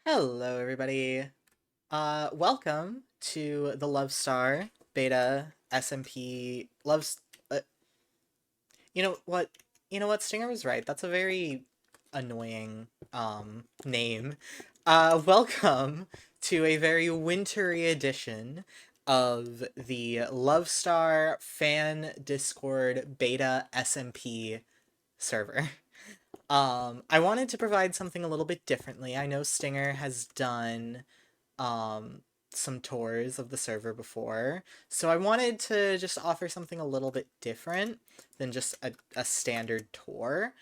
Hello, everybody. Welcome to the Luvstar beta SMP loves. You know what? You know what? Stinger was right. That's a very annoying name. Welcome to a very wintry edition of the Luvstar fan Discord beta SMP server. I wanted to provide something a little bit differently. I know Stinger has done um, some tours of the server before. So I wanted to just offer something a little bit different than just a standard tour.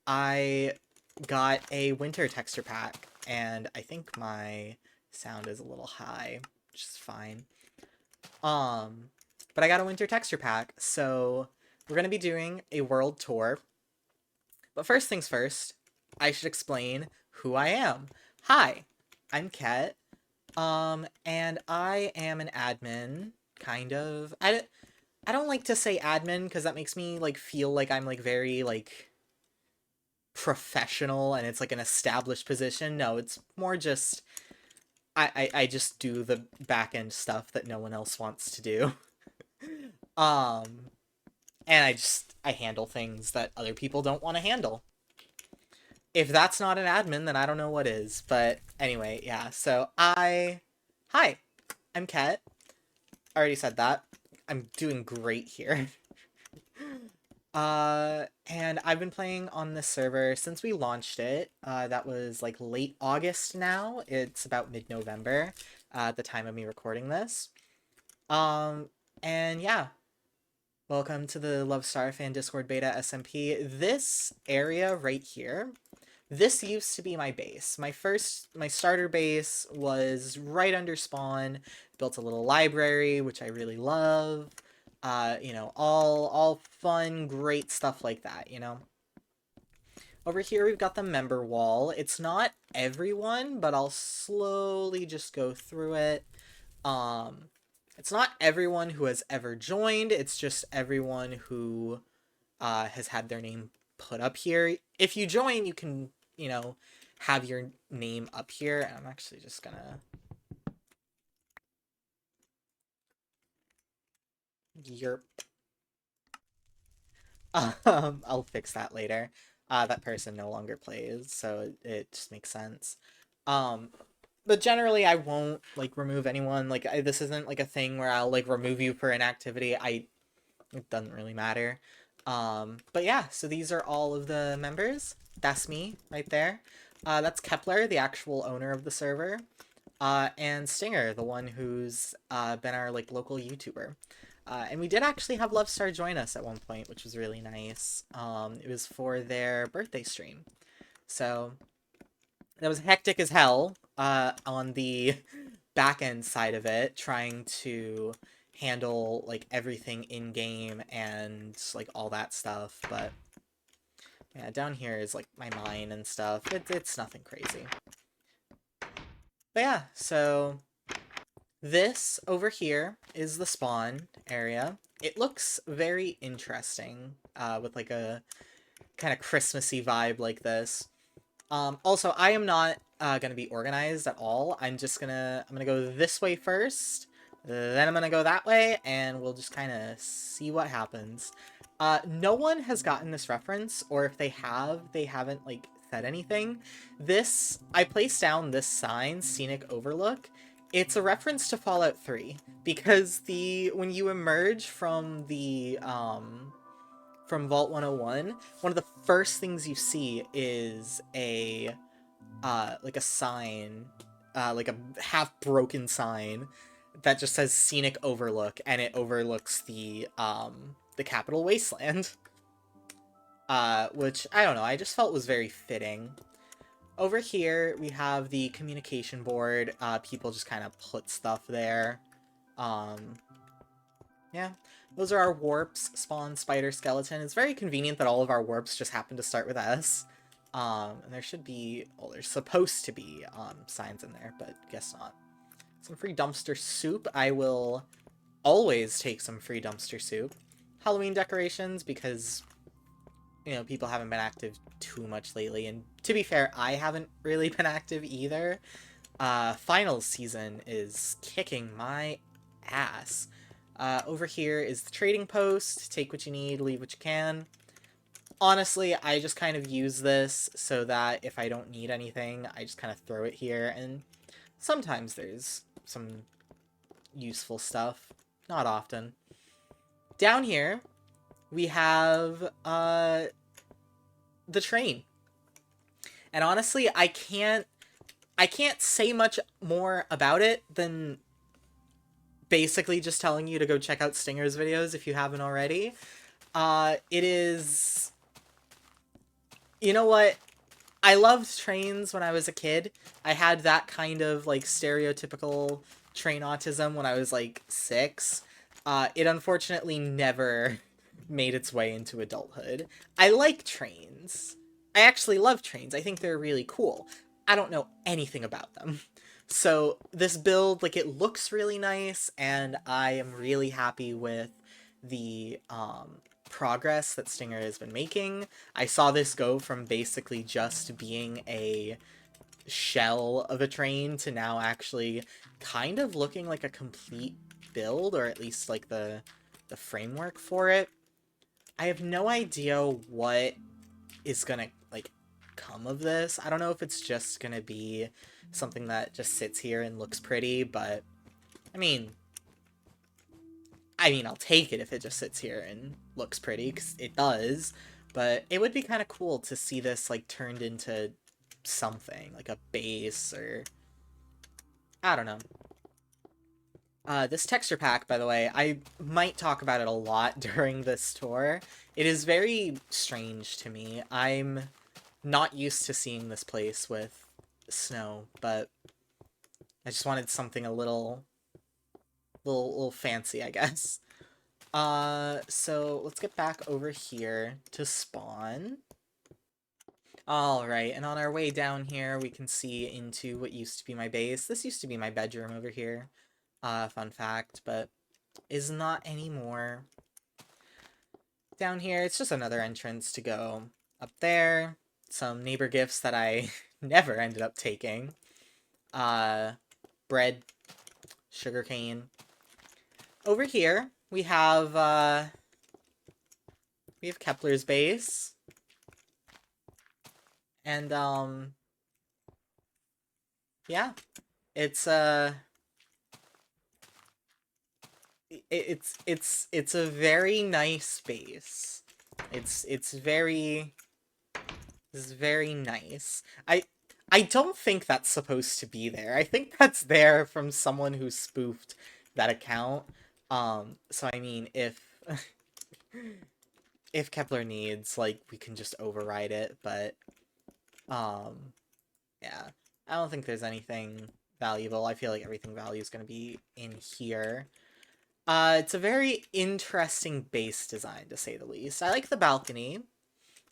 I got a winter texture pack, and I think my sound is a little high, which is fine. Um, but I got a winter texture pack, so we're going to be doing a world tour. But first things first, I should explain who I am. Hi, I'm Ket. And I am an admin, kind of. I don't like to say admin because that makes me like feel like I'm like very like professional and it's like an established position. No, it's more just I just do the back end stuff that no one else wants to do. Um, and I handle things that other people don't want to handle. If that's not an admin, then I don't know what is. But anyway, yeah. Hi, I'm Ket. I already said that. I'm doing great here. And I've been playing on this server since we launched it. That was like late August now. It's about mid-November at the time of me recording this. Um, and yeah, welcome to the Luvstar Fan Discord Beta SMP. This area right here, this used to be my base. My starter base was right under spawn, built a little library, which I really love. All fun, great stuff like that, you know? Over here we've got the member wall. It's not everyone, but I'll slowly just go through it. Um, it's not everyone who has ever joined, it's just everyone who has had their name put up here. If you join, you can, have your name up here. I'm actually just gonna... Yerp. I'll fix that later. That person no longer plays, so it just makes sense. Um, but generally, I won't like remove anyone. This isn't like a thing where I'll like remove you for inactivity. It doesn't really matter. But yeah, so these are all of the members. That's me right there. That's Kepler, the actual owner of the server. And Stinger, the one who's been our like local YouTuber. And we did actually have Luvstar join us at one point, which was really nice. It was for their birthday stream. So that was hectic as hell on the back end side of it, trying to handle like everything in game and like all that stuff. But yeah, down here is like my mine and stuff. It's nothing crazy. But yeah, so this over here is the spawn area. It looks very interesting with like a kind of Christmassy vibe like this. Also, I am not gonna be organized at all. I'm gonna go this way first, then I'm gonna go that way, and we'll just kind of see what happens. No one has gotten this reference, or if they have, they haven't like said anything. I placed down this sign, Scenic Overlook. It's a reference to Fallout 3 because when you emerge from Vault 101, one of the first things you see is a sign, like a half broken sign that just says Scenic Overlook, and it overlooks the Capital Wasteland. Which I don't know, I just felt was very fitting. Over here we have the communication board. People just kind of put stuff there. Um, yeah, those are our warps, spawn, spider, skeleton. It's very convenient that all of our warps just happen to start with S. And there should be, well, there's supposed to be signs in there, but guess not. Some free dumpster soup. I will always take some free dumpster soup. Halloween decorations, because, people haven't been active too much lately. And to be fair, I haven't really been active either. finals season is kicking my ass. Over here is the trading post. Take what you need, leave what you can. Honestly, I just kind of use this so that if I don't need anything, I just kind of throw it here, and sometimes there's some useful stuff. Not often. Down here, we have the train. And honestly, I can't say much more about it than basically just telling you to go check out Stinger's videos if you haven't already. It is... You know what? I loved trains when I was a kid. I had that kind of, like, stereotypical train autism when I was, like, 6. It unfortunately never made its way into adulthood. I like trains. I actually love trains. I think they're really cool. I don't know anything about them. So this build, like, it looks really nice, and I am really happy with the progress that Stinger has been making. I saw this go from basically just being a shell of a train to now actually kind of looking like a complete build, or at least like the framework for it. I have no idea what is gonna like come of this. I don't know if it's just gonna be something that just sits here and looks pretty, but I mean, I'll take it if it just sits here and looks pretty, because it does, but it would be kind of cool to see this, like, turned into something, like a base, or... I don't know. This texture pack, by the way, I might talk about it a lot during this tour. It is very strange to me. I'm not used to seeing this place with snow, but I just wanted something a little fancy, I guess. So let's get back over here to spawn. Alright, and on our way down here, we can see into what used to be my base. This used to be my bedroom over here. Fun fact, but is not anymore. Down here, it's just another entrance to go up there. Some neighbor gifts that I never ended up taking. Bread, sugarcane. Over here, we have Kepler's base. And, yeah. It's it's a very nice base. It's very nice. I don't think that's supposed to be there. I think that's there from someone who spoofed that account. So I mean, if if Kepler needs, like, we can just override it, but yeah. I don't think there's anything valuable. I feel like everything valuable is going to be in here. It's a very interesting base design, to say the least. I like the balcony.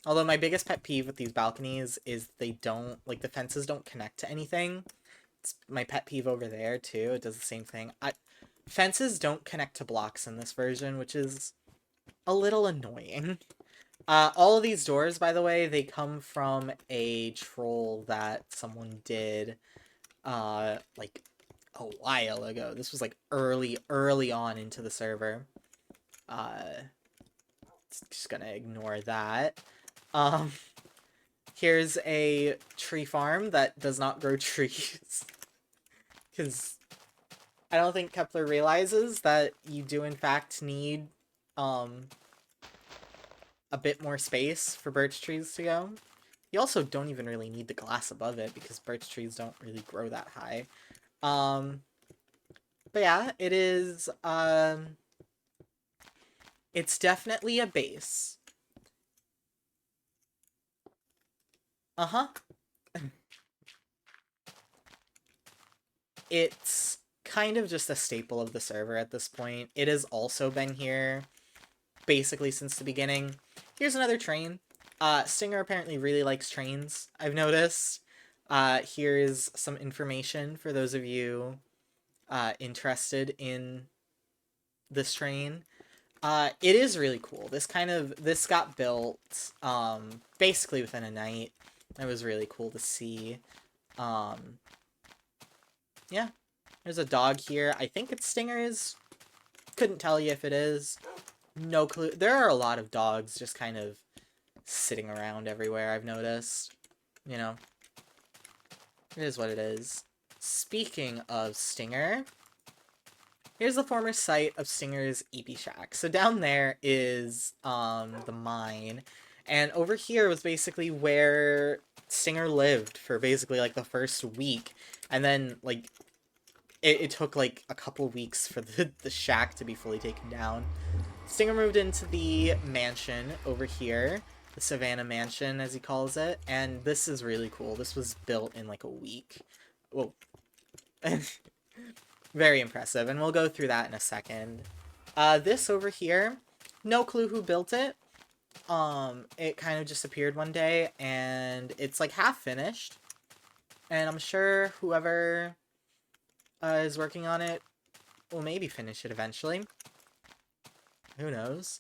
Although my biggest pet peeve with these balconies is they don't, like, the fences don't connect to anything. It's my pet peeve over there, too. It does the same thing. Fences don't connect to blocks in this version, which is a little annoying. All of these doors, by the way, they come from a troll that someone did, like, a while ago. This was, like, early on into the server. Just gonna ignore that. Here's a tree farm that does not grow trees. Because I don't think Kepler realizes that you do, in fact, need, a bit more space for birch trees to go. You also don't even really need the glass above it, because birch trees don't really grow that high. But yeah, it is, it's definitely a base. Uh-huh. It's kind of just a staple of the server at this point. It has also been here basically since the beginning. Here's another train. Stinger apparently really likes trains, I've noticed. Here's some information for those of you interested in this train. It is really cool. This got built basically within a night. It was really cool to see. yeah, there's a dog here. I think it's Stinger's. Couldn't tell you if it is. No clue. There are a lot of dogs just kind of sitting around everywhere, I've noticed. You know, it is what it is. Speaking of Stinger, here's the former site of Stinger's EP Shack. So down there is the mine, and over here was basically where Stinger lived for basically like the first week, and then like it took like a couple weeks for the shack to be fully taken down. Stinger moved into the mansion over here, the Savannah Mansion as he calls it, and this is really cool. This was built in like a week. Whoa. Very impressive, and we'll go through that in a second. This over here, no clue who built it. It kind of just appeared one day, and it's like half finished. And I'm sure whoever is working on it will maybe finish it eventually. Who knows?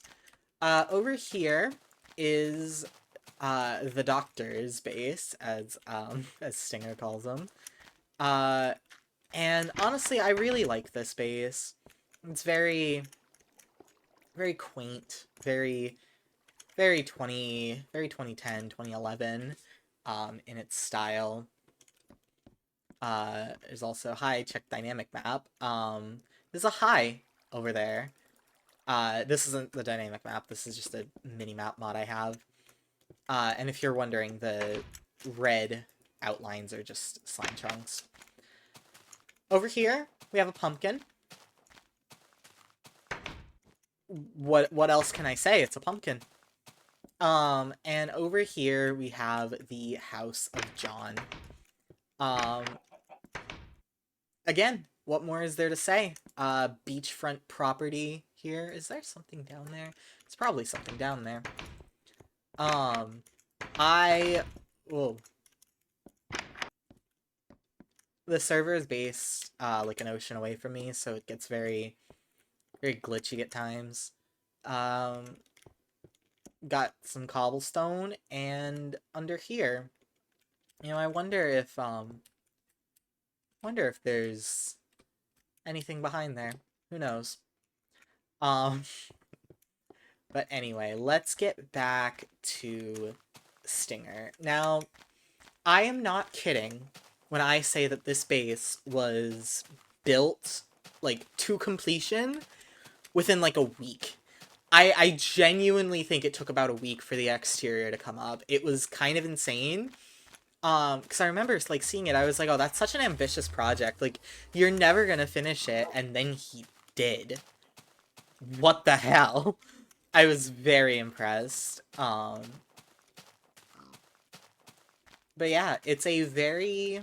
Over here is the doctor's base, as Stinger calls him. And honestly, I really like this base. It's very, very quaint, very 2010, 2011, in its style. There's also, hi, check dynamic map. There's a hi over there. This isn't the dynamic map, this is just a mini-map mod I have. And if you're wondering, the red outlines are just slime chunks. Over here, we have a pumpkin. What else can I say? It's a pumpkin. And over here we have the House of John. Again, what more is there to say? Beachfront property here. Is there something down there? It's probably something down there. Whoa. The server is based, like an ocean away from me, so it gets very, very glitchy at times. Got some cobblestone, and under here, you know, I wonder if there's anything behind there. Who knows? But anyway, let's get back to Stinger. Now, I am not kidding when I say that this base was built, like, to completion within, like, a week. I genuinely think it took about a week for the exterior to come up. It was kind of insane. Because I remember, like, seeing it, I was like, oh, that's such an ambitious project. Like, you're never gonna finish it, and then he did. What the hell? I was very impressed. But yeah, it's a very,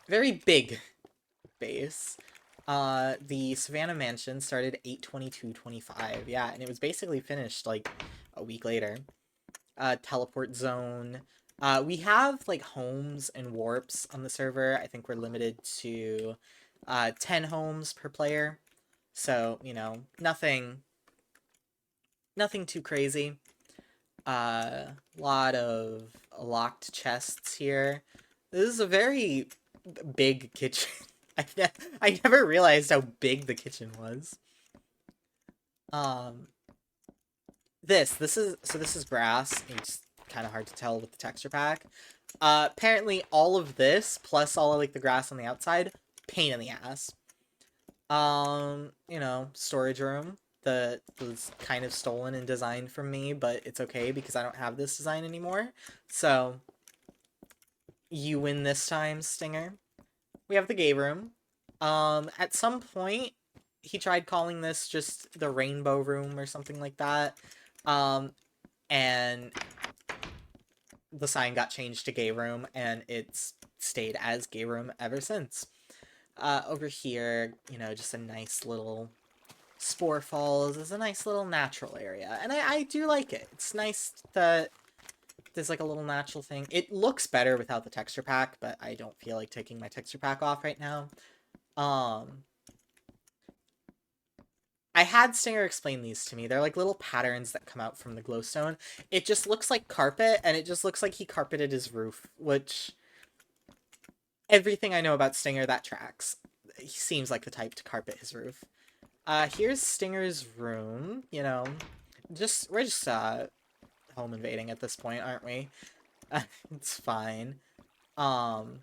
very big base. The Savannah Mansion started 8/22/25. Yeah, and it was basically finished like a week later. Teleport zone. We have like homes and warps on the server. I think we're limited to 10 homes per player. So, you know, nothing too crazy. Lot of locked chests here. This is a very big kitchen. I never realized how big the kitchen was. This is grass. It's kind of hard to tell with the texture pack. Apparently all of this plus all of like the grass on the outside, pain in the ass. You know, storage room that was kind of stolen and designed from me, but it's okay because I don't have this design anymore. So you win this time, Stinger. We have the gay room. At some point, he tried calling this just the rainbow room or something like that. And the sign got changed to gay room, and it's stayed as gay room ever since. Over here, you know, just a nice little Spore Falls is a nice little natural area, and I do like it. It's nice that there's like a little natural thing. It looks better without the texture pack, but I don't feel like taking my texture pack off right now. I had Stinger explain these to me. They're like little patterns that come out from the glowstone. It just looks like carpet, and it just looks like he carpeted his roof, which Everything I know about Stinger, that tracks. He seems like the type to carpet his roof. Here's Stinger's room. You know, we're just home invading at this point, aren't we? It's fine. Um,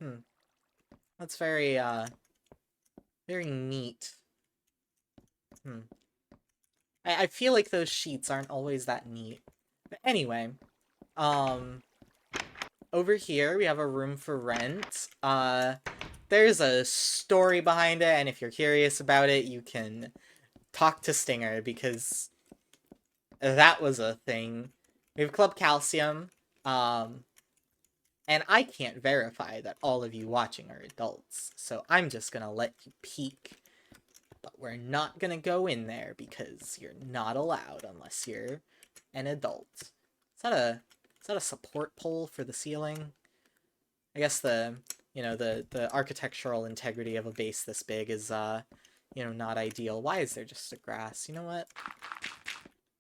hmm, that's very neat. Hmm. I feel like those sheets aren't always that neat. But anyway, um, over here we have a room for rent. There's a story behind it, and if you're curious about it, you can talk to Stinger because that was a thing. We have Club Calcium, um, and I can't verify that all of you watching are adults, so I'm just gonna let you peek. But we're not gonna go in there because you're not allowed unless you're an adult. Is that a support pole for the ceiling? I guess the architectural integrity of a base this big is not ideal. Why is there just a grass? You know what?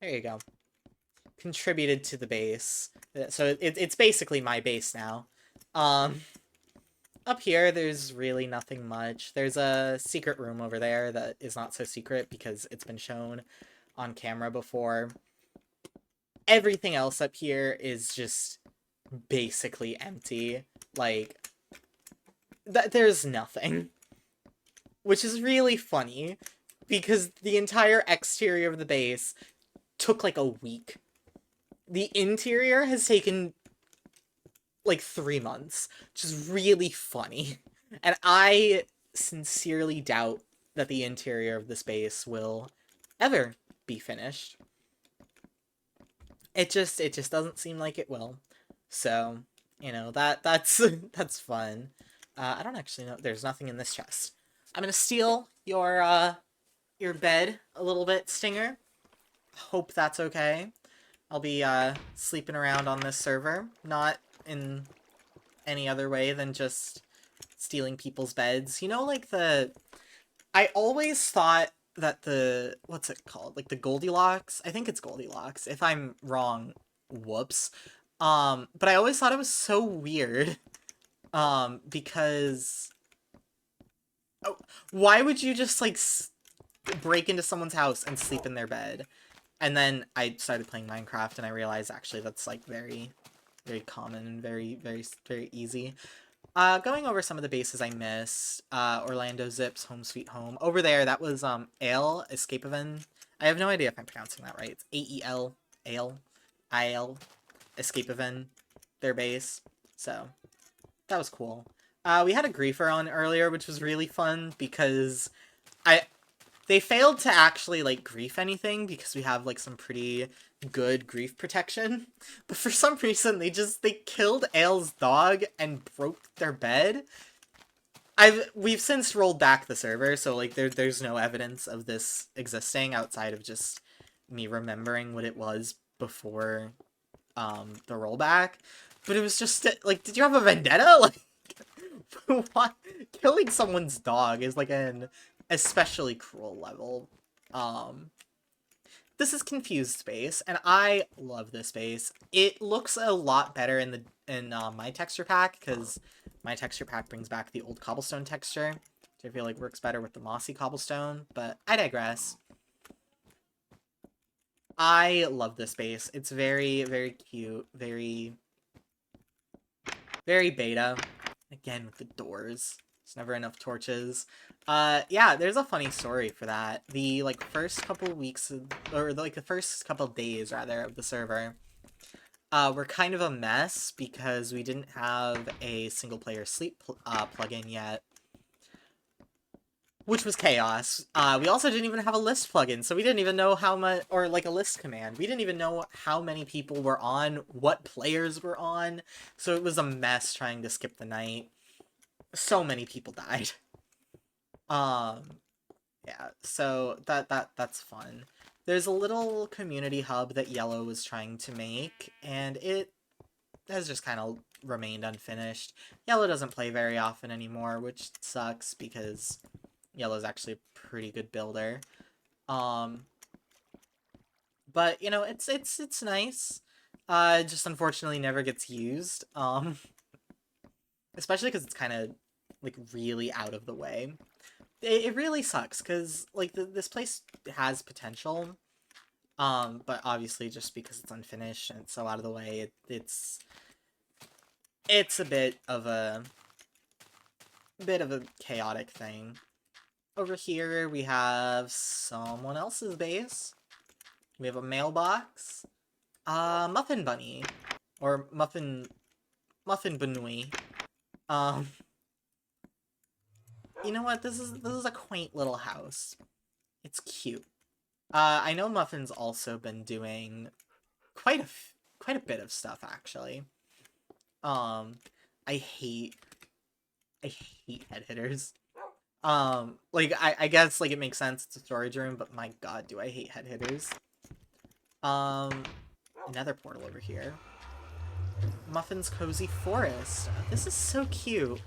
There you go. Contributed to the base. So it's basically my base now. Um, Up here, there's really nothing much. There's a secret room over there that is not so secret because it's been shown on camera before. Everything else up here is just basically empty. Like, there's nothing. Which is really funny because the entire exterior of the base took like a week. The interior has taken like 3 months, which is really funny. And I sincerely doubt that the interior of this base will ever be finished. It just doesn't seem like it will. So, that's that's fun. I don't actually know. There's nothing in this chest. I'm gonna steal your bed a little bit, Stinger. Hope that's okay. I'll be sleeping around on this server, not in any other way than just stealing people's beds. You know, like I always thought that what's it called? Like the Goldilocks? I think it's Goldilocks. If I'm wrong, whoops. But I always thought it was so weird. Because oh, why would you just like break into someone's house and sleep in their bed? And then I started playing Minecraft and I realized actually that's like very, very common and very, very, very easy. Going over some of the bases I missed. Orlando Zips, Home Sweet Home. Over there, that was, Ale, Escape Event. I have no idea if I'm pronouncing that right. It's A-E-L, Ale, I-L, Escape Event, their base. So, that was cool. We had a griefer on earlier, which was really fun, because I they failed to actually, like, grief anything, because we have, like, some pretty good grief protection. But for some reason, they killed Ale's dog and broke their bed. We've since rolled back the server, so, like, there's no evidence of this existing outside of just me remembering what it was before, the rollback. But it was just, like, did you have a vendetta? Like, what? Killing someone's dog is, like, an especially cruel level. Um, this is Confused Space, and I love this space. It looks a lot better in my texture pack, because my texture pack brings back the old cobblestone texture, which I feel like works better with the mossy cobblestone, but I digress. I love this space. It's very, very cute, very, very beta. Again, with the doors. There's never enough torches. Yeah, there's a funny story for that. The, like, first couple weeks, or, like, the first couple days, rather, of the server, were kind of a mess because we didn't have a single-player sleep plugin yet, which was chaos. We also didn't even have a list plugin, so we didn't even know how much, or, like, a list command. We didn't even know how many people were on, what players were on, so it was a mess trying to skip the night. So many people died. Yeah, so that's fun. There's a little community hub that Yellow was trying to make, and it has just kind of remained unfinished. Yellow doesn't play very often anymore, which sucks because Yellow's actually a pretty good builder. But you know, it's nice. It just unfortunately never gets used. especially because it's kind of like really out of the way. It really sucks because like this place has potential, but obviously just because it's unfinished and it's so out of the way, it's a bit of a chaotic thing. Over here we have someone else's base. We have a mailbox, muffin bunny, or muffin bunui. Um, you know what? This is a quaint little house. It's cute. I know Muffin's also been doing quite quite a bit of stuff actually. Um, I hate I hate head hitters. Like I guess like it makes sense, it's a storage room, but my god, do I hate head hitters. Um, another portal over here. Muffin's Cozy Forest. This is so cute.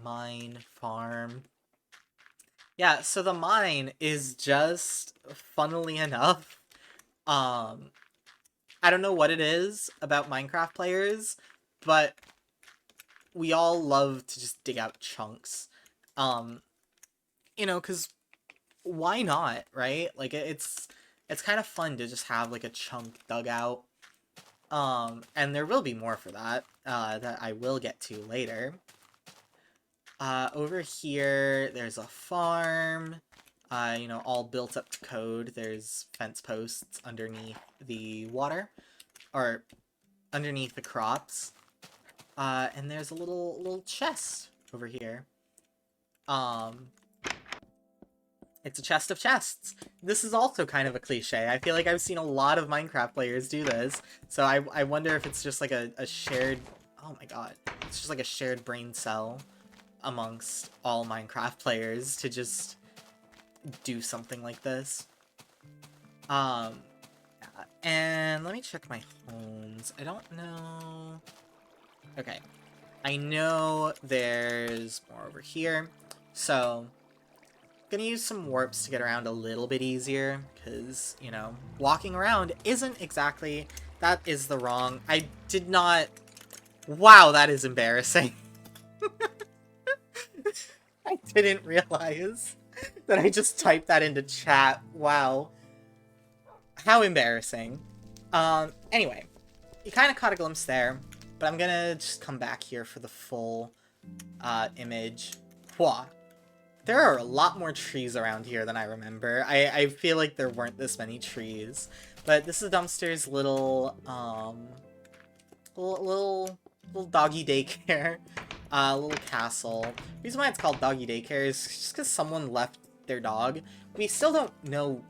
Mine farm. Yeah, so the mine is just, funnily enough, um, I don't know what it is about Minecraft players, but we all love to just dig out chunks. Um, because why not, right? Like, it's kind of fun to just have, like, a chunk dug out. And there will be more for that, that I will get to later. Over here, there's a farm, all built up to code. There's fence posts underneath the water, or underneath the crops. And there's a little chest over here. It's a chest of chests. This is also kind of a cliche. I feel like I've seen a lot of Minecraft players do this, so I wonder if it's just like a shared... Oh my god. It's just like a shared brain cell amongst all Minecraft players to just do something like this. And let me check my homes. I don't know... Okay. I know there's more over here, so... Gonna use some warps to get around a little bit easier, because, walking around isn't exactly... That is the wrong... I did not... Wow, that is embarrassing. I didn't realize that I just typed that into chat. Wow. How embarrassing. Anyway. You kind of caught a glimpse there, but I'm gonna just come back here for the full, image. Whoa. There are a lot more trees around here than I remember. I feel like there weren't this many trees. But this is Dumpster's little doggy daycare. Little castle. The reason why it's called doggy daycare is just because someone left their dog. We still don't know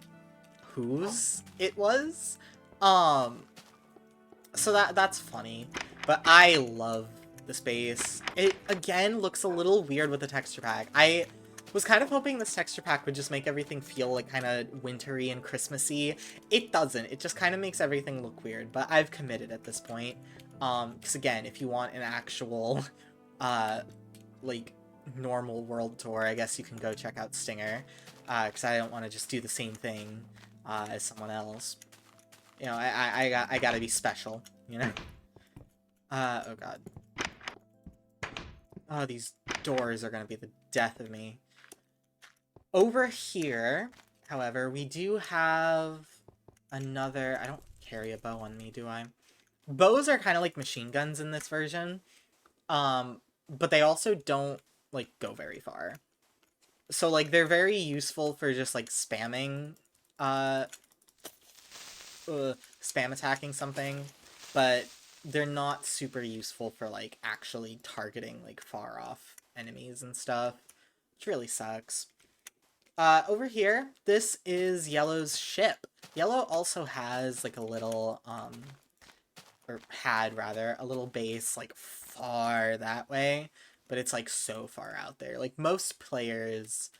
whose it was. So that's funny. But I love the space. It, again, looks a little weird with the texture pack. I was kind of hoping this texture pack would just make everything feel like kind of wintry and Christmassy. It doesn't. It just kind of makes everything look weird, but I've committed at this point. Because again, if you want an actual, like, normal world tour, I guess you can go check out Stinger. Because I don't want to just do the same thing, as someone else. I gotta be special, oh god. Oh, these doors are gonna be the death of me. Over here, however, we do have another... I don't carry a bow on me, do I? Bows are kind of like machine guns in this version. But they also don't, like, go very far. So, like, they're very useful for just, like, spamming, spam attacking something, but they're not super useful for, like, actually targeting, like, far off enemies and stuff, which really sucks. Over here, this is Yellow's ship. Yellow also has, like, a little, or had, rather, a little base, like, far that way, but it's, like, so far out there. Like, most players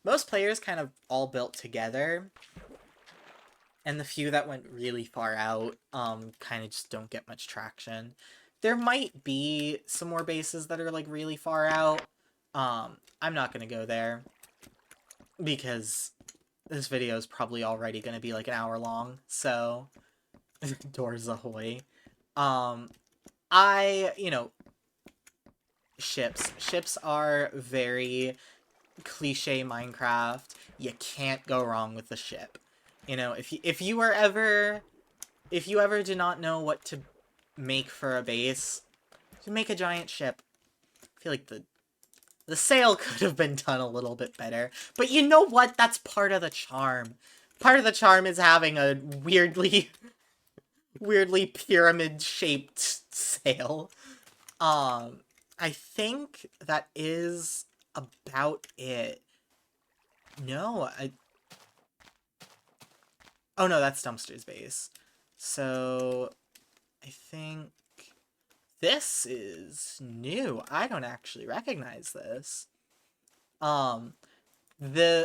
kind of all built together, and the few that went really far out, kind of just don't get much traction. There might be some more bases that are, like, really far out. I'm not gonna go there, because this video is probably already gonna be, like, an hour long, so... Doors ahoy. I ships. Ships are very cliche Minecraft. You can't go wrong with the ship. You know, if you ever did not know what to make for a base, you make a giant ship. I feel like the sail could have been done a little bit better. But you know what? That's part of the charm. Part of the charm is having a weirdly pyramid-shaped sail. I think that is about it. No, oh no, that's Dumpster's base. So, I think this is new. I don't actually recognize this. Um,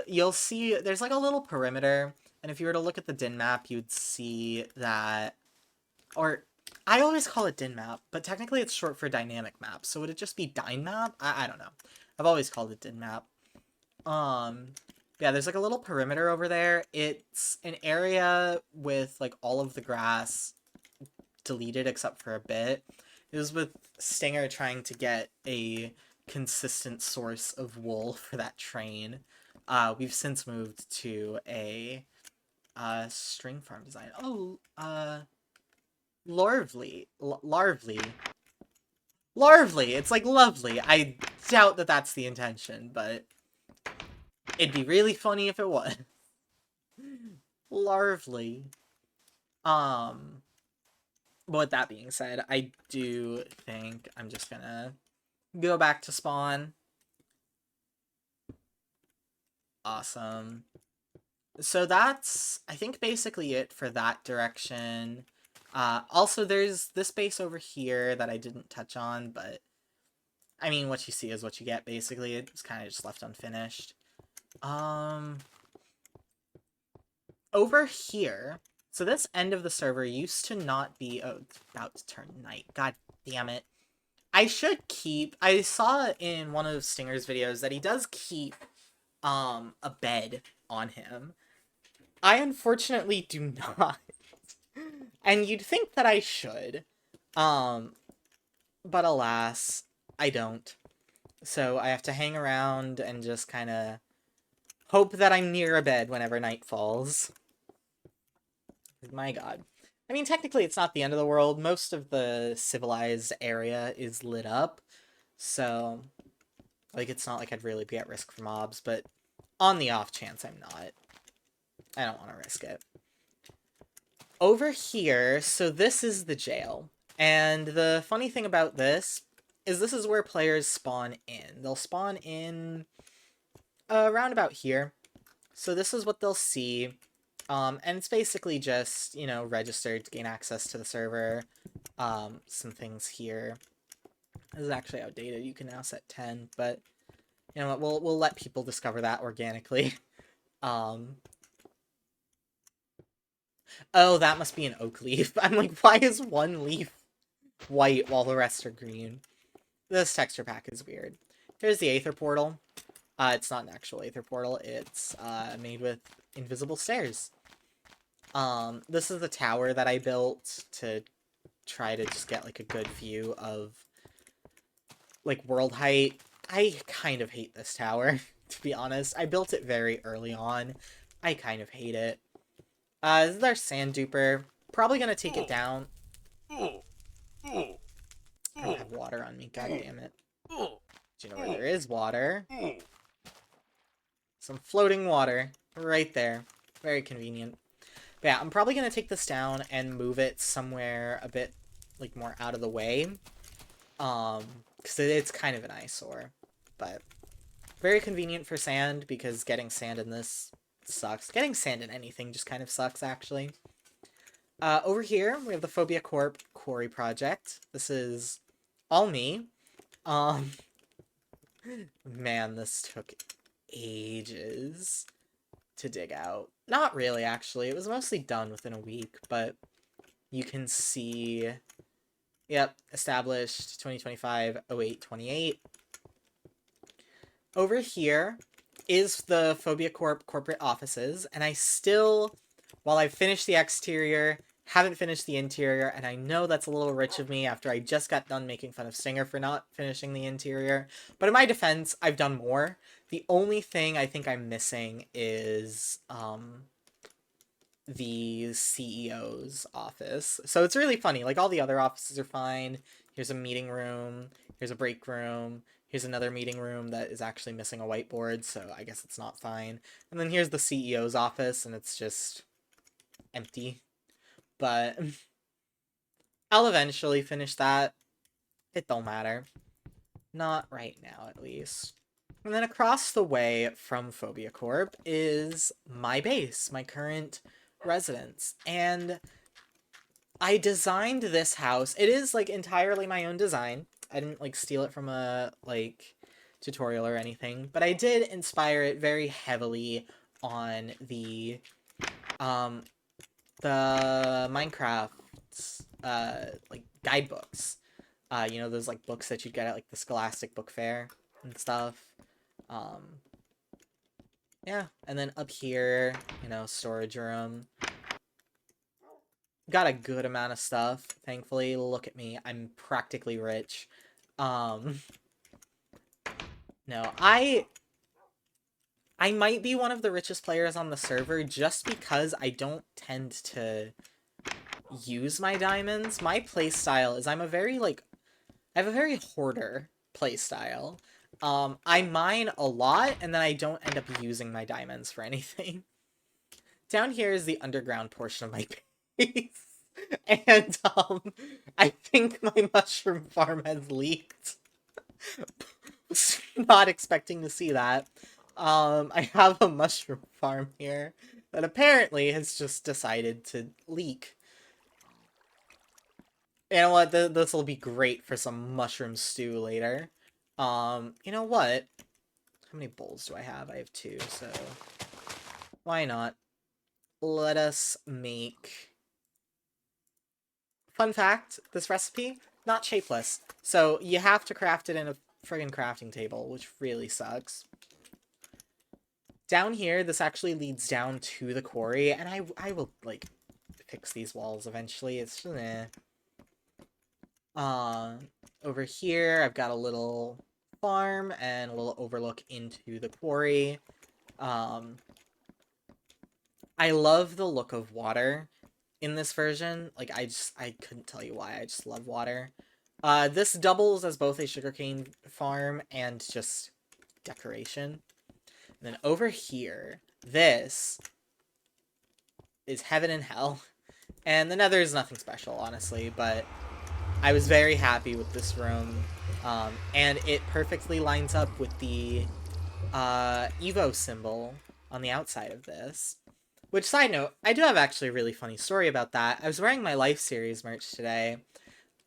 you'll see there's like a little perimeter, and if you were to look at the din map, you'd see that, or I always call it din map, but technically it's short for dynamic map, so would it just be dyn map? I don't know. I've always called it din map. Yeah, there's like a little perimeter over there. It's an area with like all of the grass deleted except for a bit. It was with Stinger trying to get a consistent source of wool for that train. We've since moved to a string farm design. Oh, Larvely. Larvely! It's like lovely. I doubt that that's the intention, but it'd be really funny if it was. Larvely. But with that being said, I do think I'm just gonna go back to spawn. Awesome. So that's, I think, basically it for that direction. Also, there's this base over here that I didn't touch on, but I mean, what you see is what you get, basically. It's kind of just left unfinished. Over here, so this end of the server used to not be, oh, it's about to turn night. God damn it. I saw in one of Stinger's videos that he does keep, a bed on him. I unfortunately do not. And you'd think that I should. But alas, I don't. So I have to hang around and just kind of hope that I'm near a bed whenever night falls. My god. I mean, technically it's not the end of the world. Most of the civilized area is lit up. So, like, it's not like I'd really be at risk for mobs, but on the off chance I'm not, I don't want to risk it. Over here, so this is the jail. And the funny thing about this is where players spawn in. They'll spawn in around about here. So this is what they'll see. And it's basically just, you know, registered to gain access to the server. Some things here. This is actually outdated. You can now set 10, but you know what? We'll let people discover that organically. Oh, that must be an oak leaf. I'm like, why is one leaf white while the rest are green? This texture pack is weird. Here's the Aether portal. It's not an actual Aether portal. It's made with invisible stairs. This is the tower that I built to try to just get like a good view of like world height. I kind of hate this tower, to be honest. I built it very early on. I kind of hate it. This is our sand duper. Probably gonna take it down. I don't have water on me, god damn it. Do you know where there is water? Some floating water. Right there. Very convenient. But yeah, I'm probably gonna take this down and move it somewhere a bit, like, more out of the way. Because it's kind of an eyesore. But very convenient for sand, because getting sand in this sucks. Getting sand in anything just kind of sucks, actually. Over here, we have the Phobia Corp quarry project. This is all me. Man, this took ages to dig out. Not really, actually. It was mostly done within a week, but you can see, yep, established 2025 08/28. Over here is the Phobia Corp corporate offices, and I still, while I've finished the exterior, Haven't finished the interior, and I know that's a little rich of me after I just got done making fun of Singer for not finishing the interior. But in my defense, I've done more. The only thing I think I'm missing is the CEO's office. So it's really funny. Like, all the other offices are fine. Here's a meeting room. Here's a break room. Here's another meeting room that is actually missing a whiteboard, so I guess it's not fine. And then here's the CEO's office, and it's just empty. But I'll eventually finish that. It don't matter. Not right now, at least. And then across the way from Phobia Corp is my base, my current residence. And I designed this house. It is, like, entirely my own design. I didn't, like, steal it from a, like, tutorial or anything. But I did inspire it very heavily on the Minecraft, like, guidebooks. You know, those, like, books that you'd get at, like, the Scholastic Book Fair and stuff. Yeah, and then up here, you know, storage room. Got a good amount of stuff, thankfully. Look at me, I'm practically rich. No, I might be one of the richest players on the server just because I don't tend to use my diamonds. My playstyle is I have a very hoarder playstyle. I mine a lot, and then I don't end up using my diamonds for anything. Down here is the underground portion of my base. And, I think my mushroom farm has leaked. Was not expecting to see that. I have a mushroom farm here that apparently has just decided to leak. You know what? This will be great for some mushroom stew later. You know what? How many bowls do I have? I have 2, so why not? Let us make... Fun fact, this recipe, not shapeless. So you have to craft it in a friggin' crafting table, which really sucks. Down here, this actually leads down to the quarry, and I will, like, fix these walls eventually. It's just, over here, I've got a little farm and a little overlook into the quarry. I love the look of water in this version. Like, I couldn't tell you why. I just love water. This doubles as both a sugarcane farm and just decoration. And then over here, this is heaven and hell. And the nether is nothing special, honestly, but I was very happy with this room. And it perfectly lines up with the Evo symbol on the outside of this. Which, side note, I do have actually a really funny story about that. I was wearing my Life Series merch today,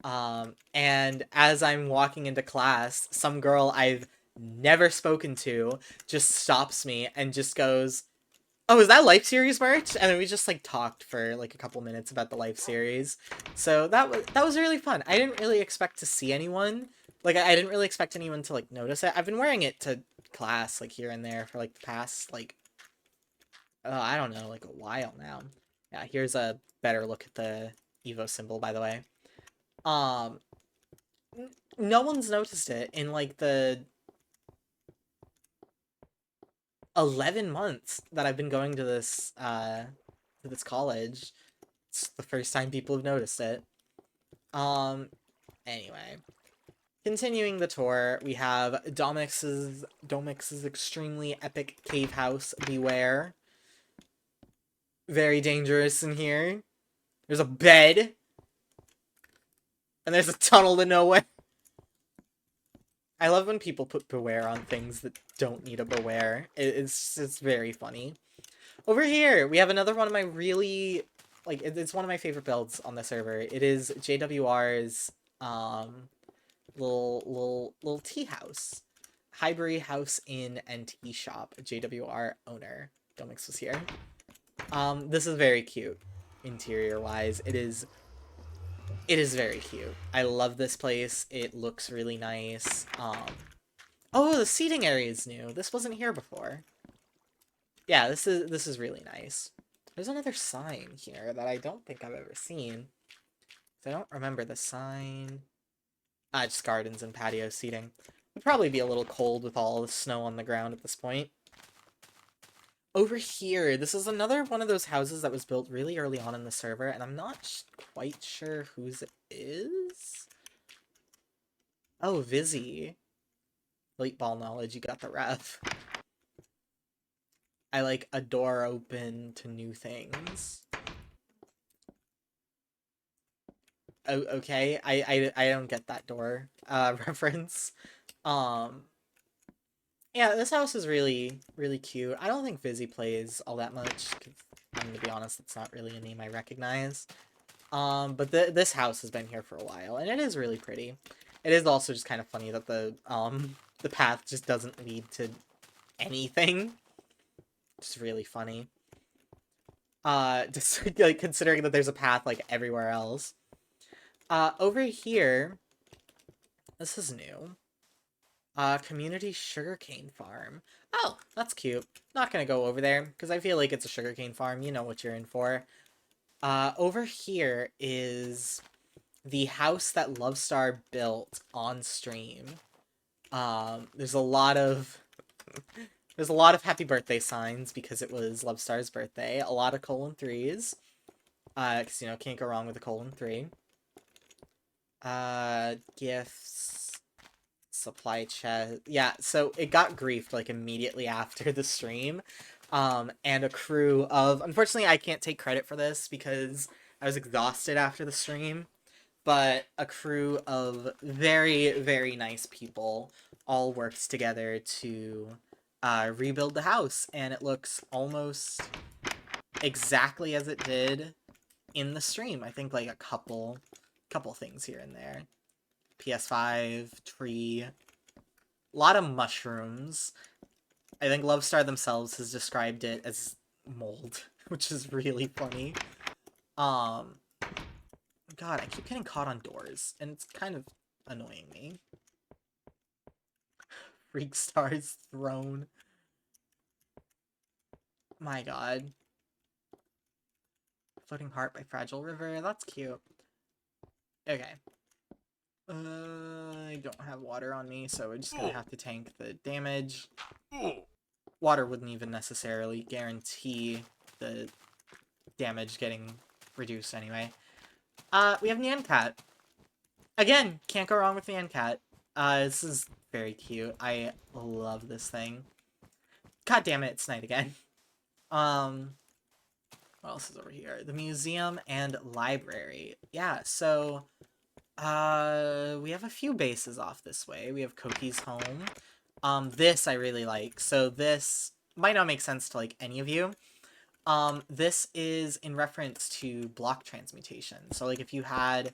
and as I'm walking into class, some girl I've never spoken to just stops me and just goes, "Oh, is that Life Series merch?" And then we just, like, talked for, like, a couple minutes about the Life Series. So that was really fun. I didn't really expect to see anyone. Like, I didn't really expect anyone to, like, notice it. I've been wearing it to class, like, here and there for, like, the past, like, I don't know, like, a while now. Yeah, here's a better look at the Evo symbol, by the way. No one's noticed it in, like, the 11 months that I've been going to this college. It's the first time people have noticed it. Anyway. Continuing the tour, we have Domix's extremely epic cave house, Beware. Very dangerous in here. There's a bed. And there's a tunnel to nowhere. I love when people put Beware on things that don't need a Beware. It's very funny. Over here, we have another one of my really... Like, it's one of my favorite builds on the server. It is JWR's, little tea house. Highbury House Inn and Tea Shop, JWR owner. Domix was here. This is very cute, interior-wise. It is very cute. I love this place. It looks really nice. Oh, the seating area is new. This wasn't here before. Yeah, this is really nice. There's another sign here that I don't think I've ever seen. I don't remember the sign. Just gardens and patio seating. Would probably be a little cold with all the snow on the ground at this point. Over here, this is another one of those houses that was built really early on in the server, and I'm not quite sure whose it is. Oh, Vizzy. Late ball knowledge, you got the ref. I like a door open to new things. Oh, okay, I don't get that door reference. Um, yeah, this house is really, really cute. I don't think Vizzy plays all that much, 'cause, I'm gonna be honest, it's not really a name I recognize. But this house has been here for a while, and it is really pretty. It is also just kind of funny that the path just doesn't lead to anything. It's really funny. Just like considering that there's a path like everywhere else. Over here, this is new. Community sugarcane farm. Oh, that's cute. Not gonna go over there, because I feel like it's a sugarcane farm. You know what you're in for. Over here is the house that Luvstar built on stream. There's a lot of there's a lot of happy birthday signs because it was Luvstar's birthday. A lot of colon threes. Because, you know, can't go wrong with a colon 3. Gifts. Supply chest. Yeah, so it got griefed, like, immediately after the stream. And a crew of... Unfortunately, I can't take credit for this because I was exhausted after the stream. But a crew of very, very nice people all worked together to rebuild the house. And it looks almost exactly as it did in the stream. I think like a couple things here and there. PS5, tree, a lot of mushrooms. I think Luvstar themselves has described it as mold, which is really funny. God, I keep getting caught on doors, and it's kind of annoying me. Freak Star's throne. My god. Floating Heart by Fragile River, that's cute. Okay. I don't have water on me, so we're just gonna have to tank the damage. Water wouldn't even necessarily guarantee the damage getting reduced anyway. We have Nyan Cat. Again, can't go wrong with Nyan Cat. This is very cute. I love this thing. God damn it, it's night again. What else is over here? The museum and library. Yeah, so we have a few bases off this way. We have Koki's home. This I really like. So this might not make sense to like any of you. This is in reference to block transmutation. So like if you had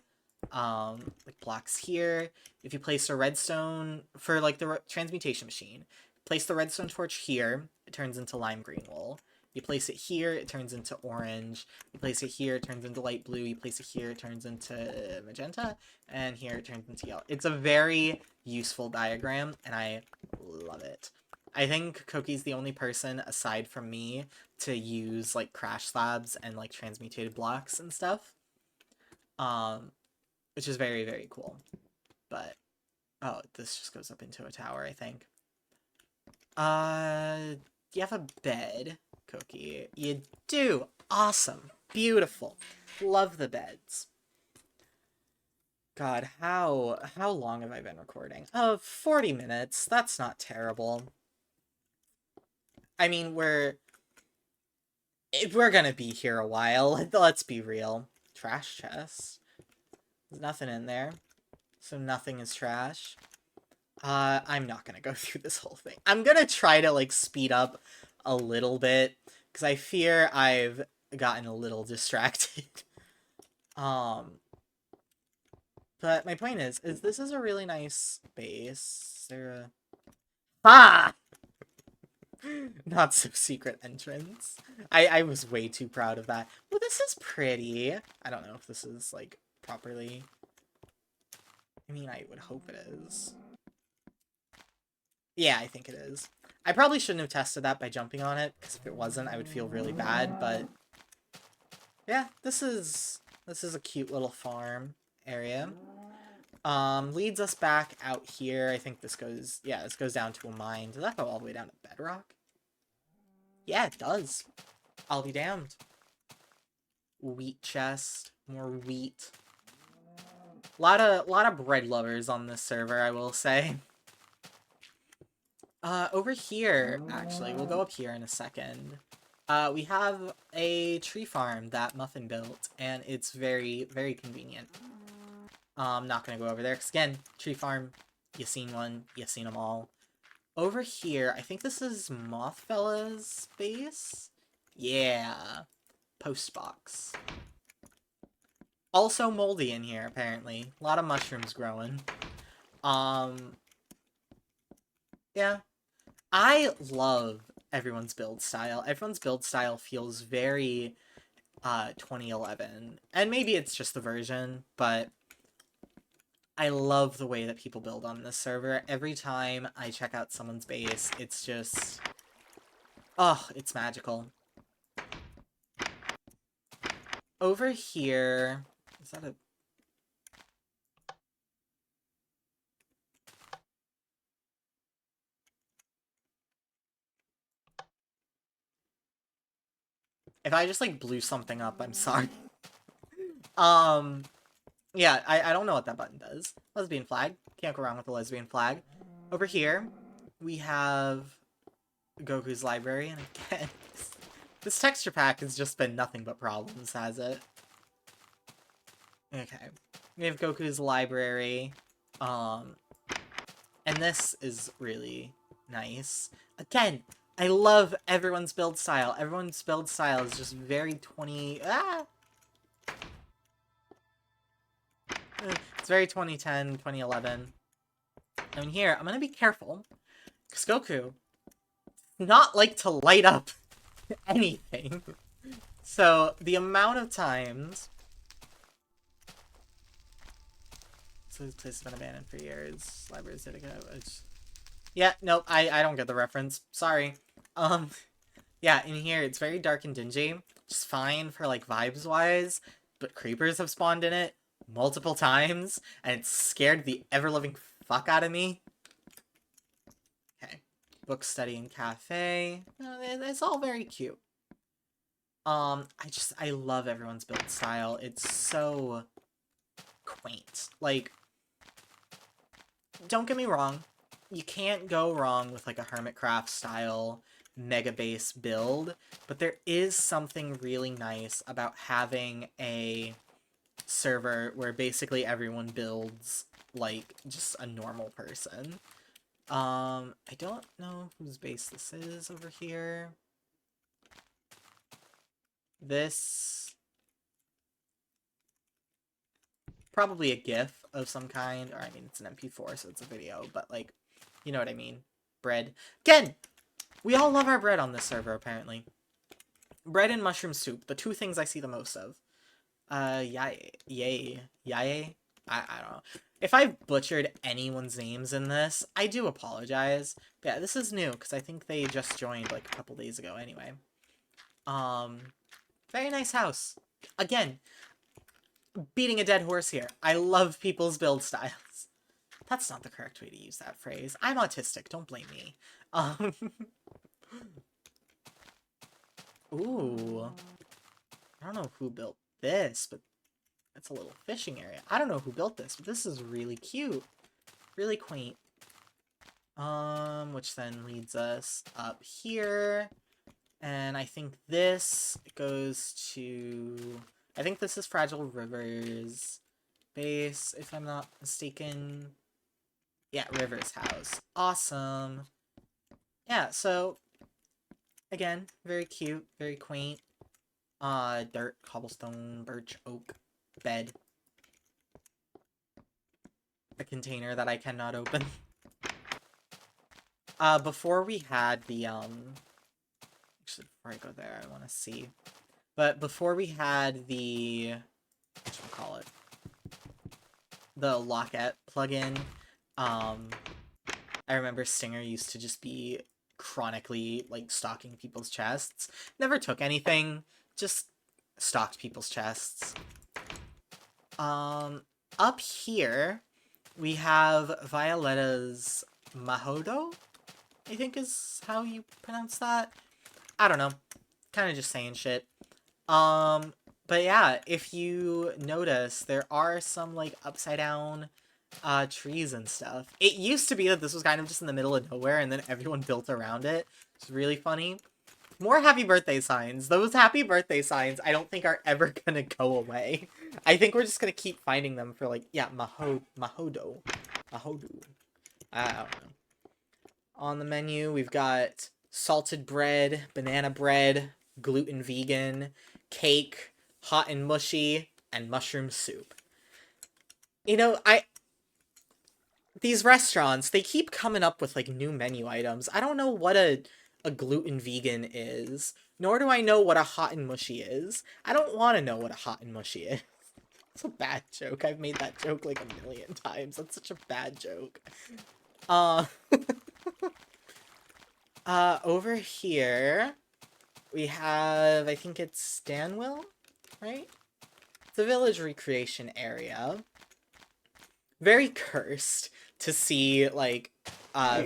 like blocks here, if you placed a redstone for like the transmutation machine, place the redstone torch here, it turns into lime green wool. You place it here, it turns into orange. You place it here, it turns into light blue. You place it here, it turns into magenta. And here, it turns into yellow. It's a very useful diagram, and I love it. I think Koki's the only person, aside from me, to use, like, crash slabs and, like, transmutated blocks and stuff. Which is very, very cool. But, oh, this just goes up into a tower, I think. You have a bed, Koki. You do. Awesome. Beautiful. Love the beds. God, how long have I been recording? 40 minutes. That's not terrible. I mean, we're gonna be here a while. Let's be real. Trash chest. There's nothing in there. So nothing is trash. I'm not gonna go through this whole thing. I'm gonna try to, like, speed up a little bit, because I fear I've gotten a little distracted. But my point is this is a really nice base. Is there a... Ah! Not so secret entrance. I was way too proud of that. Well, this is pretty. I don't know if this is, like, properly... I mean, I would hope it is. Yeah, I think it is. I probably shouldn't have tested that by jumping on it, because if it wasn't, I would feel really bad, but Yeah, this is a cute little farm area. Leads us back out here. I think this goes, yeah, this goes down to a mine. Does that go all the way down to bedrock? Yeah, it does. I'll be damned. Wheat chest, more wheat. Lot of bread lovers on this server, I will say. Over here, actually, we'll go up here in a second. We have a tree farm that Muffin built, and it's very, very convenient. I'm not gonna go over there, because again, tree farm, you seen one, you seen them all. Over here, I think this is Mothfella's base? Yeah. Post box. Also moldy in here, apparently. A lot of mushrooms growing. Yeah. I love everyone's build style. Everyone's build style feels very 2011. And maybe it's just the version, but I love the way that people build on this server. Every time I check out someone's base, it's just... oh, it's magical. Over here... is that a... if I just, like, blew something up, I'm sorry. Yeah, I don't know what that button does. Lesbian flag. Can't go wrong with a lesbian flag. Over here, we have Goku's library, and again, this texture pack has just been nothing but problems, has it? Okay. We have Goku's library, and this is really nice. Again, I love everyone's build style. Everyone's build style is just very 20... it's very 2010, 2011. I mean, here, I'm gonna be careful, because Goku not like to light up anything. So, the amount of times... so this place has been abandoned for years. Libraries dedicated. Yeah, nope, I don't get the reference. Sorry. Yeah, in here, it's very dark and dingy. Just fine for, like, vibes-wise, but creepers have spawned in it multiple times, and it scared the ever-loving fuck out of me. Okay. Book study and cafe. It's all very cute. I love everyone's build style. It's so quaint. Like, don't get me wrong. You can't go wrong with, like, a Hermitcraft style mega base build, but there is something really nice about having a server where basically everyone builds like just a normal person. I don't know whose base this is over here. This... probably a GIF of some kind, or I mean it's an MP4 so it's a video, but like, you know what I mean. Bread. Again! We all love our bread on this server, apparently. Bread and mushroom soup, the two things I see the most of. Yay. I don't know. If I've butchered anyone's names in this, I do apologize. But yeah, this is new, because I think they just joined, like, a couple days ago anyway. Very nice house. Again, beating a dead horse here. I love people's build styles. That's not the correct way to use that phrase. I'm autistic, don't blame me. Ooh. I don't know who built this, but it's a little fishing area. I don't know who built this, but this is really cute. Really quaint. Which then leads us up here. And I think this goes to... I think this is Fragile River's base, if I'm not mistaken. Yeah, River's house. Awesome. Yeah, so... again, very cute, very quaint. Dirt, cobblestone, birch, oak, bed. A container that I cannot open. Before we had the, actually, before I go there, I want to see. But before we had the, whatchamacallit, the Locket plugin, I remember Stinger used to just be chronically, like, stalking people's chests. Never took anything, just stocked people's chests. Up here, we have Violetta's Mahodo, I think is how you pronounce that. I don't know. Kind of just saying shit. But yeah, if you notice, there are some, like, upside down trees and stuff. It used to be that this was kind of just in the middle of nowhere, and then everyone built around it. It's really funny. More happy birthday signs. Those happy birthday signs I don't think are ever gonna go away. I think we're just gonna keep finding them for, like, yeah, Mahodo. Mahodo. I don't know. On the menu, we've got salted bread, banana bread, gluten vegan, cake, hot and mushy, and mushroom soup. You know, these restaurants, they keep coming up with, like, new menu items. I don't know what a gluten vegan is, nor do I know what a hot and mushy is. I don't want to know what a hot and mushy is. It's a bad joke. I've made that joke like a million times. That's such a bad joke. Over here, we have, I think it's Stanwell, right? The village recreation area. Very cursed to see, like,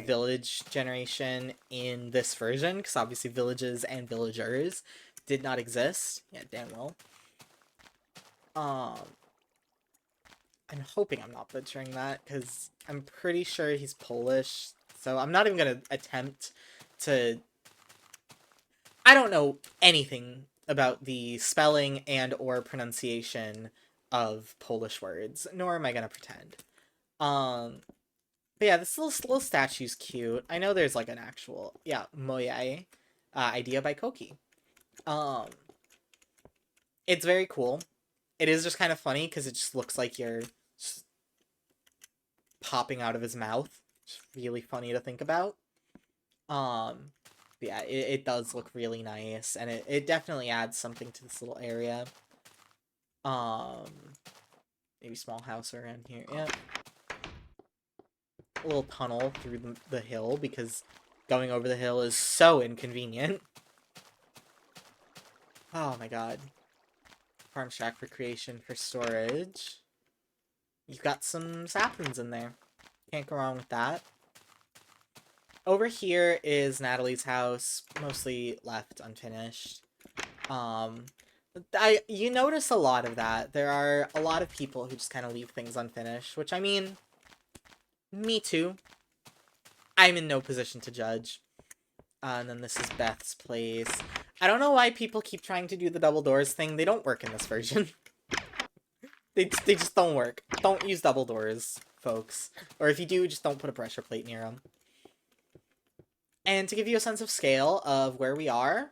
village generation in this version, because obviously villages and villagers did not exist. Yeah, damn well. I'm hoping I'm not butchering that, because I'm pretty sure he's Polish, so I'm not even gonna attempt to... I don't know anything about the spelling and or pronunciation of Polish words, nor am I gonna pretend. But yeah, this little statue's cute. I know there's, like, an actual, yeah, Moyai, idea by Koki. It's very cool. It is just kind of funny, because it just looks like you're just popping out of his mouth. It's really funny to think about. Yeah, it does look really nice, and it definitely adds something to this little area. Maybe small house around here, yeah. A little tunnel through the hill, because going over the hill is so inconvenient. Oh my god. Farm shack for creation for storage. You've got some saplings in there. Can't go wrong with that. Over here is Natalie's house, mostly left unfinished. You notice a lot of that. There are a lot of people who just kind of leave things unfinished, which, I mean, me too. I'm in no position to judge. And then this is Beth's place. I don't know why people keep trying to do the double doors thing. They don't work in this version. they just don't work. Don't use double doors, folks. Or if you do, just don't put a pressure plate near them. And to give you a sense of scale of where we are,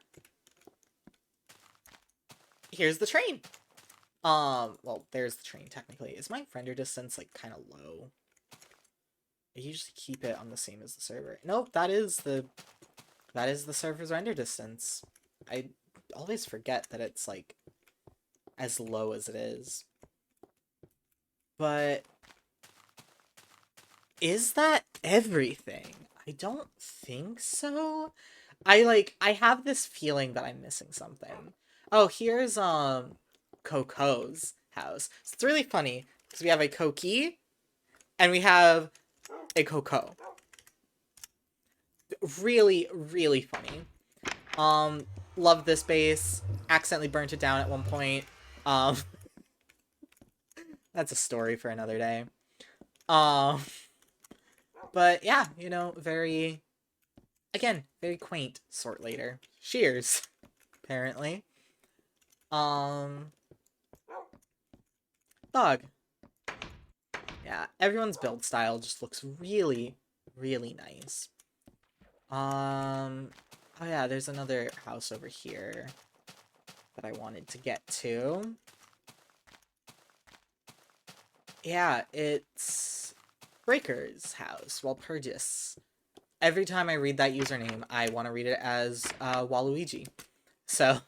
here's the train. Well, there's the train, technically. Is my render distance, like, kind of low? I usually keep it on the same as the server. Nope, that is the server's render distance. I always forget that it's, like, as low as it is. But is that everything? I don't think so. I have this feeling that I'm missing something. Oh, here's, Coco's house. So it's really funny, because we have a Koki, and we have a Coco. Really, really funny. Love this base. Accidentally burnt it down at one point. That's a story for another day. But yeah, you know, very, again, very quaint sort later. Shears, apparently. Dog. Yeah, everyone's build style just looks really, really nice. Oh yeah, there's another house over here that I wanted to get to. Yeah, it's Breaker's house, Walpurgis. Every time I read that username, I want to read it as Waluigi. So,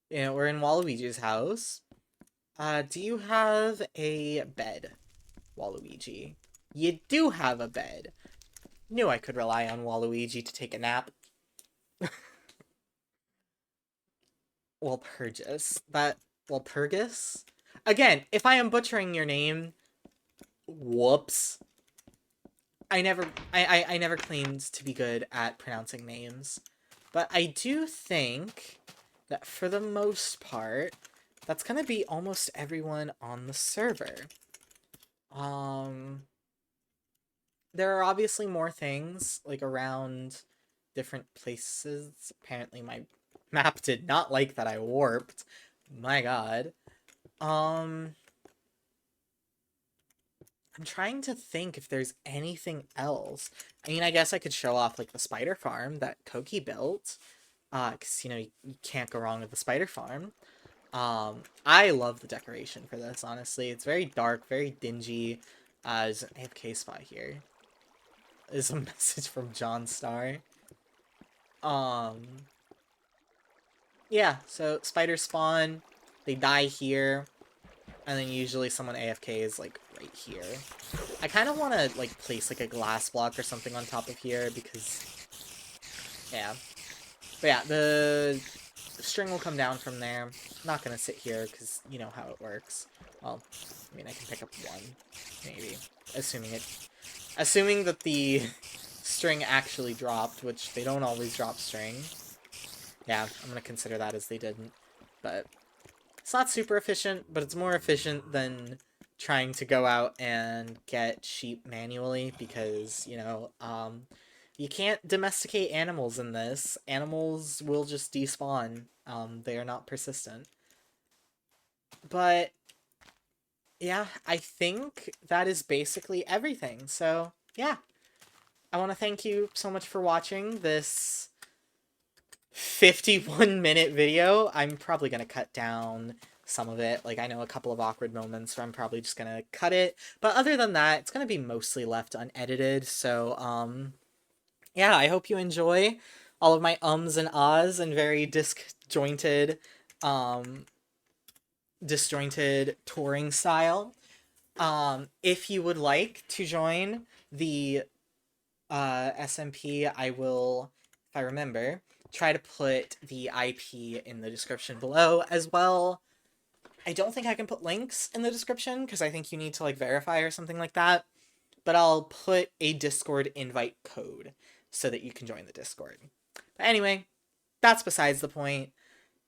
you know, we're in Waluigi's house. Do you have a bed, Waluigi? You do have a bed. Knew I could rely on Waluigi to take a nap. Walpurgis. Walpurgis? Again, if I am butchering your name, whoops. I never claimed to be good at pronouncing names. But I do think that for the most part, that's gonna be almost everyone on the server. Um, there are obviously more things, like, around different places. Apparently my map did not like that I warped. My god. Um, I'm trying to think if there's anything else. I mean, I guess I could show off, like, the spider farm that Koki built. Because, you can't go wrong with the spider farm. I love the decoration for this, honestly. It's very dark, very dingy. There's an AFK spot here. There's a message from John Star. Um, yeah, so spiders spawn, they die here, and then usually someone AFK is, like, right here. I kind of want to, like, place, like, a glass block or something on top of here, because, yeah. But yeah, the string will come down from there. I'm not gonna sit here, because you know how it works. Well, I mean, I can pick up one, maybe. Assuming that the string actually dropped, which they don't always drop string. Yeah, I'm gonna consider that as they didn't. But it's not super efficient, but it's more efficient than trying to go out and get sheep manually because, you can't domesticate animals in this. Animals will just despawn. They are not persistent. But yeah, I think that is basically everything. So yeah, I want to thank you so much for watching this 51-minute video. I'm probably going to cut down some of it. Like, I know a couple of awkward moments, so I'm probably just going to cut it. But other than that, it's going to be mostly left unedited. So, yeah, I hope you enjoy all of my ums and ahs and very um, disjointed touring style. If you would like to join the SMP, I will, if I remember, try to put the IP in the description below as well. I don't think I can put links in the description because I think you need to, like, verify or something like that. But I'll put a Discord invite code so that you can join the Discord. But anyway, that's besides the point.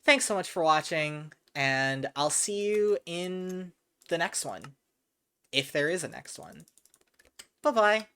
Thanks so much for watching, and I'll see you in the next one. If there is a next one. Bye-bye.